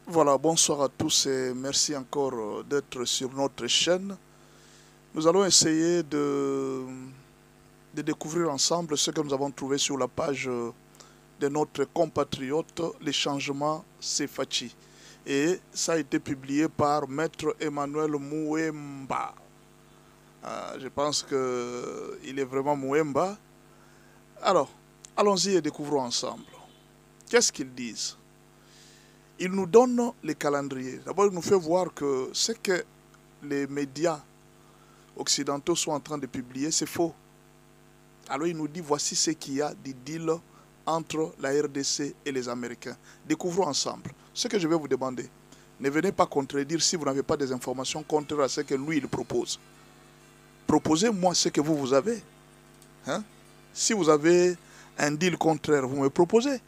Voilà, bonsoir à tous et merci encore d'être sur notre chaîne. Nous allons essayer de découvrir ensemble ce que nous avons trouvé sur la page de notre compatriote, les changements Sefachi. Et ça a été publié par Maître Emmanuel Mouemba. Je pense qu'il est vraiment Mouemba. Alors, allons-y et découvrons ensemble. Qu'est-ce qu'ils disent? Ils nous donnent les calendriers. D'abord, ils nous fait voir que ce que les médias occidentaux sont en train de publier, c'est faux. Alors, il nous dit, voici ce qu'il y a des deals entre la RDC et les Américains. Découvrons ensemble. Ce que je vais vous demander, ne venez pas contredire si vous n'avez pas des informations contraires à ce que lui, il propose. Proposez-moi ce que vous avez. Hein? Si vous avez un deal contraire, vous me proposez.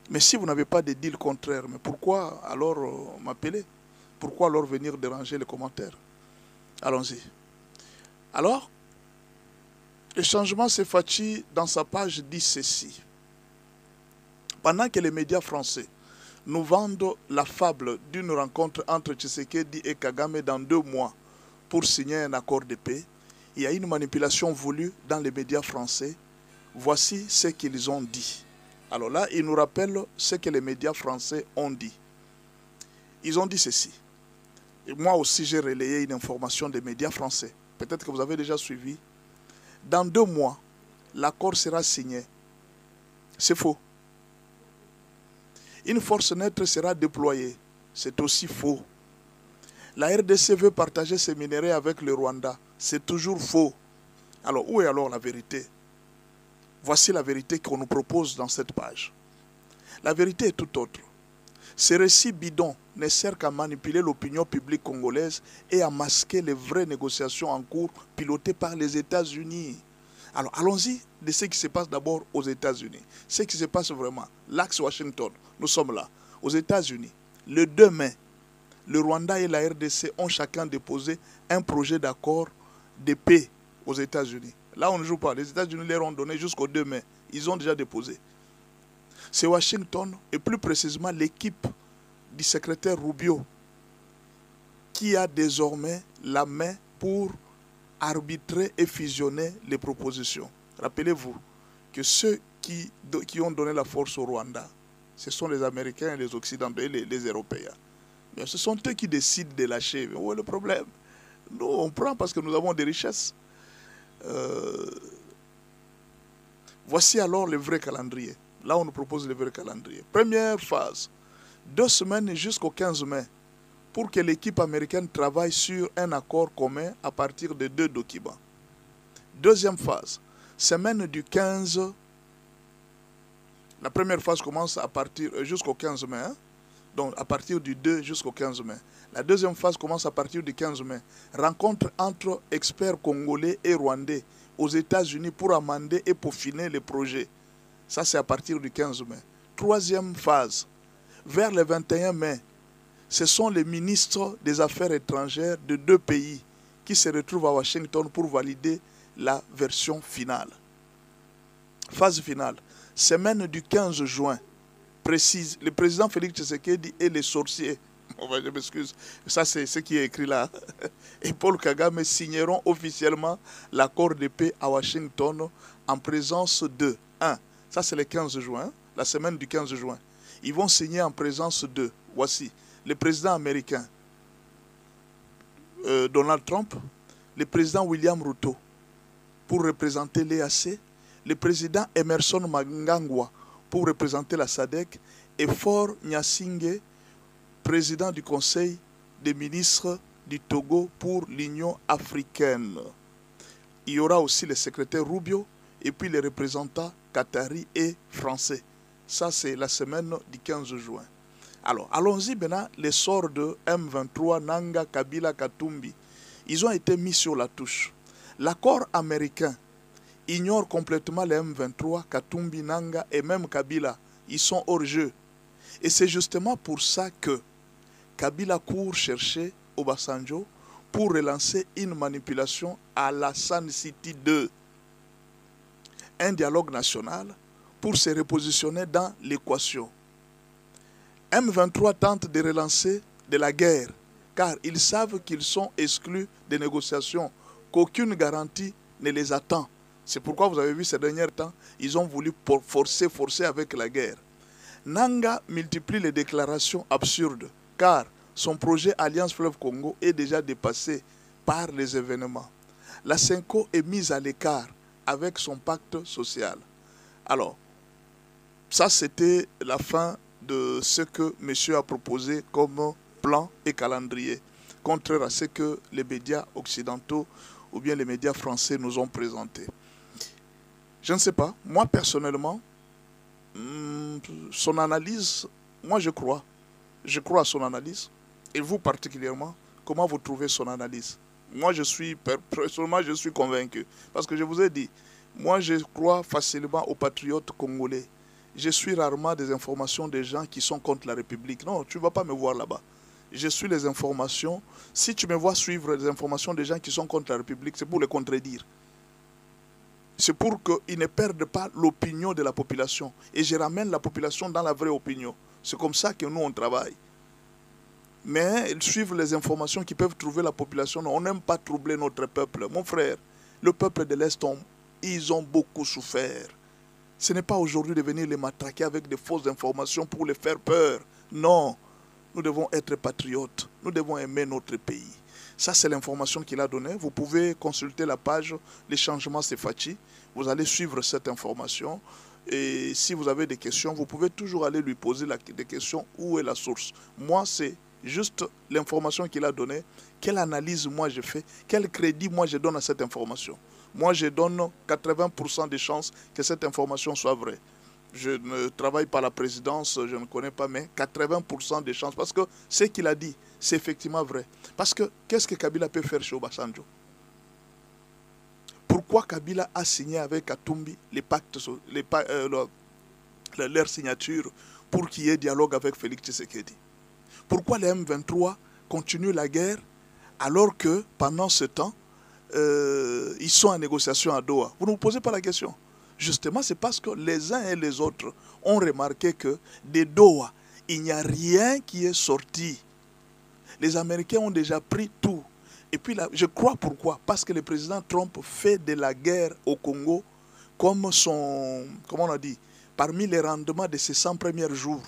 Mais si vous n'avez pas de deal contraire, mais pourquoi alors m'appeler? Pourquoi alors venir déranger les commentaires? Allons-y. Alors, le changement Sefachi, dans sa page, dit ceci. Pendant que les médias français nous vendent la fable d'une rencontre entre Tshisekedi et Kagame dans 2 mois pour signer un accord de paix, il y a une manipulation voulue dans les médias français. Voici ce qu'ils ont dit. Alors là, ils nous rappellent ce que les médias français ont dit. Ils ont dit ceci. Et moi aussi, j'ai relayé une information des médias français. Peut-être que vous avez déjà suivi. Dans 2 mois, l'accord sera signé. C'est faux. Une force neutre sera déployée. C'est aussi faux. La RDC veut partager ses minéraux avec le Rwanda. C'est toujours faux. Alors, où est alors la vérité? Voici la vérité qu'on nous propose dans cette page. La vérité est tout autre. Ces récits bidons ne servent qu'à manipuler l'opinion publique congolaise et à masquer les vraies négociations en cours pilotées par les États-Unis. Alors, allons-y de ce qui se passe d'abord aux États-Unis. Ce qui se passe vraiment, l'axe Washington, nous sommes là. Aux États-Unis, le 2 mai, le Rwanda et la RDC ont chacun déposé un projet d'accord de paix aux États-Unis. Là, on ne joue pas. Les États-Unis leur ont donné jusqu'au 2 mai. Ils ont déjà déposé. C'est Washington, et plus précisément l'équipe du secrétaire Rubio, qui a désormais la main pour arbitrer et fusionner les propositions. Rappelez-vous que ceux qui ont donné la force au Rwanda, ce sont les Américains, les Occidentaux et les Européens. Mais ce sont eux qui décident de lâcher. Mais où est le problème? Nous, on prend parce que nous avons des richesses. Voici alors le vrai calendrier. Là, on nous propose le vrai calendrier. Première phase, 2 semaines jusqu'au 15 mai, pour que l'équipe américaine travaille sur un accord commun à partir de 2 documents. Deuxième phase, semaine du 15. La première phase commence à partir jusqu'au 15 mai. Donc à partir du 2 jusqu'au 15 mai. La deuxième phase commence à partir du 15 mai. Rencontre entre experts congolais et rwandais aux États-Unis pour amender et peaufiner les projets. Ça, c'est à partir du 15 mai. Troisième phase, vers le 21 mai, ce sont les ministres des Affaires étrangères de 2 pays qui se retrouvent à Washington pour valider la version finale. Phase finale, semaine du 15 juin, précise, le président Félix Tshisekedi et les sorciers, je m'excuse, ça c'est ce qui est écrit là, et Paul Kagame signeront officiellement l'accord de paix à Washington en présence de 1. Ça c'est le 15 juin, la semaine du 15 juin. Ils vont signer en présence de, voici, le président américain Donald Trump, le président William Ruto pour représenter l'EAC, le président Emerson Mnangagwa pour représenter la SADC et Faure Gnassingbé, président du Conseil des ministres du Togo pour l'Union africaine. Il y aura aussi le secrétaire Rubio et puis les représentants qataris et français. Ça, c'est la semaine du 15 juin. Alors, allons-y maintenant, les sorts de M23, Nanga, Kabila, Katumbi. Ils ont été mis sur la touche. L'accord américain ignore complètement les M23, Katumbi, Nanga et même Kabila. Ils sont hors jeu. Et c'est justement pour ça que Kabila court chercher Obasanjo pour relancer une manipulation à la Sun City 2. Un dialogue national pour se repositionner dans l'équation. M23 tente de relancer de la guerre, car ils savent qu'ils sont exclus des négociations, qu'aucune garantie ne les attend. C'est pourquoi vous avez vu ces derniers temps, ils ont voulu forcer avec la guerre. Nanga multiplie les déclarations absurdes, car son projet Alliance Fleuve Congo est déjà dépassé par les événements. La Senko est mise à l'écart avec son pacte social. Alors, ça c'était la fin de ce que monsieur a proposé comme plan et calendrier, contraire à ce que les médias occidentaux ou bien les médias français nous ont présenté. Je ne sais pas, moi personnellement, son analyse, moi je crois à son analyse, et vous particulièrement, comment vous trouvez son analyse? Moi personnellement je suis convaincu, parce que je vous ai dit, moi je crois facilement aux patriotes congolais. Je suis rarement des informations des gens qui sont contre la République. Non, tu ne vas pas me voir là-bas. Je suis les informations. Si tu me vois suivre les informations des gens qui sont contre la République, c'est pour les contredire. C'est pour qu'ils ne perdent pas l'opinion de la population. Et je ramène la population dans la vraie opinion. C'est comme ça que nous, on travaille. Mais ils suivent les informations qui peuvent trouver la population. On n'aime pas troubler notre peuple. Mon frère, le peuple de l'Est, ils ont beaucoup souffert. Ce n'est pas aujourd'hui de venir les matraquer avec des fausses informations pour les faire peur. Non, nous devons être patriotes. Nous devons aimer notre pays. Ça, c'est l'information qu'il a donnée. Vous pouvez consulter la page Les Changements Sefati. Vous allez suivre cette information. Et si vous avez des questions, vous pouvez toujours aller lui poser des questions. Où est la source? Moi, c'est juste l'information qu'il a donnée. Quelle analyse moi je fais? Quel crédit moi je donne à cette information? Moi, je donne 80% de chances que cette information soit vraie. Je ne travaille pas à la présidence, je ne connais pas, mais 80% de chances. Parce que ce qu'il a dit, c'est effectivement vrai. Parce que qu'est-ce que Kabila peut faire chez Obasanjo? Pourquoi Kabila a signé avec Katumbi leur signature pour qu'il y ait dialogue avec Félix Tshisekedi? Pourquoi les M23 continuent la guerre alors que pendant ce temps, ils sont en négociation à Doha? Vous ne vous posez pas la question. Justement, c'est parce que les uns et les autres ont remarqué que de Doha, il n'y a rien qui est sorti. Les Américains ont déjà pris tout. Et puis, là, je crois pourquoi. Parce que le président Trump fait de la guerre au Congo comme comment on a dit, parmi les rendements de ses 100 premiers jours.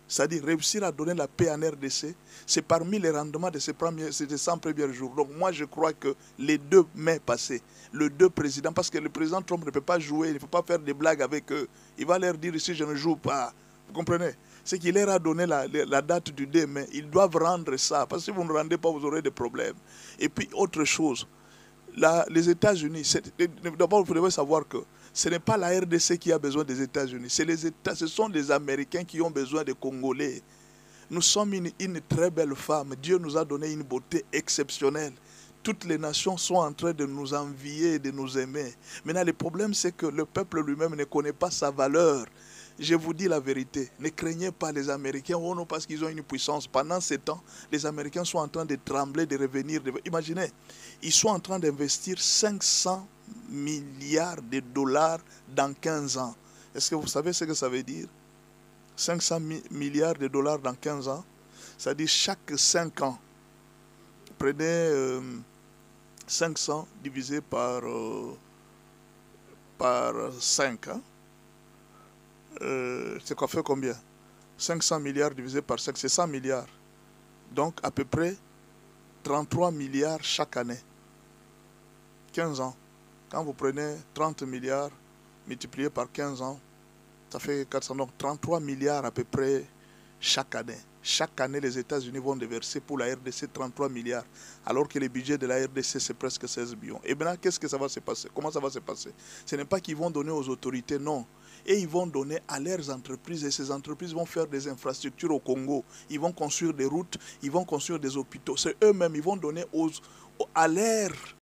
C'est-à-dire réussir à donner la paix en RDC, c'est parmi les rendements de ces 100 premiers jours. Donc moi je crois que les 2 mai passés, les 2 présidents, parce que le président Trump ne peut pas jouer, il ne peut pas faire des blagues avec eux. Il va leur dire ici je ne joue pas. Vous comprenez? C'est qu'il leur a donné la date du 2 mai. Ils doivent rendre ça, parce que si vous ne rendez pas, vous aurez des problèmes. Et puis autre chose, les États-Unis, d'abord vous devez savoir que ce n'est pas la RDC qui a besoin des États-Unis. Ce sont les Américains qui ont besoin des Congolais. Nous sommes une très belle femme. Dieu nous a donné une beauté exceptionnelle. Toutes les nations sont en train de nous envier et de nous aimer. Maintenant, le problème, c'est que le peuple lui-même ne connaît pas sa valeur. Je vous dis la vérité. Ne craignez pas les Américains. Oh non, parce qu'ils ont une puissance. Pendant ces temps, les Américains sont en train de trembler, de revenir. Imaginez, ils sont en train d'investir 500 milliards de dollars dans 15 ans. Est-ce que vous savez ce que ça veut dire? 500 milliards de dollars dans 15 ans. C'est-à-dire chaque 5 ans. Prenez 500 divisé par 5. Hein? C'est quoi fait combien? 500 milliards divisé par 5, c'est 100 milliards. Donc à peu près 33 milliards chaque année. 15 ans. Quand vous prenez 30 milliards multiplié par 15 ans, ça fait 400. Donc 33 milliards à peu près chaque année. Chaque année, les États-Unis vont déverser pour la RDC 33 milliards, alors que le budget de la RDC, c'est presque 16 millions. Et maintenant, qu'est-ce que ça va se passer? Comment ça va se passer? Ce n'est pas qu'ils vont donner aux autorités, non. Et ils vont donner à leurs entreprises, et ces entreprises vont faire des infrastructures au Congo. Ils vont construire des routes, ils vont construire des hôpitaux. C'est eux-mêmes, ils vont donner à leurs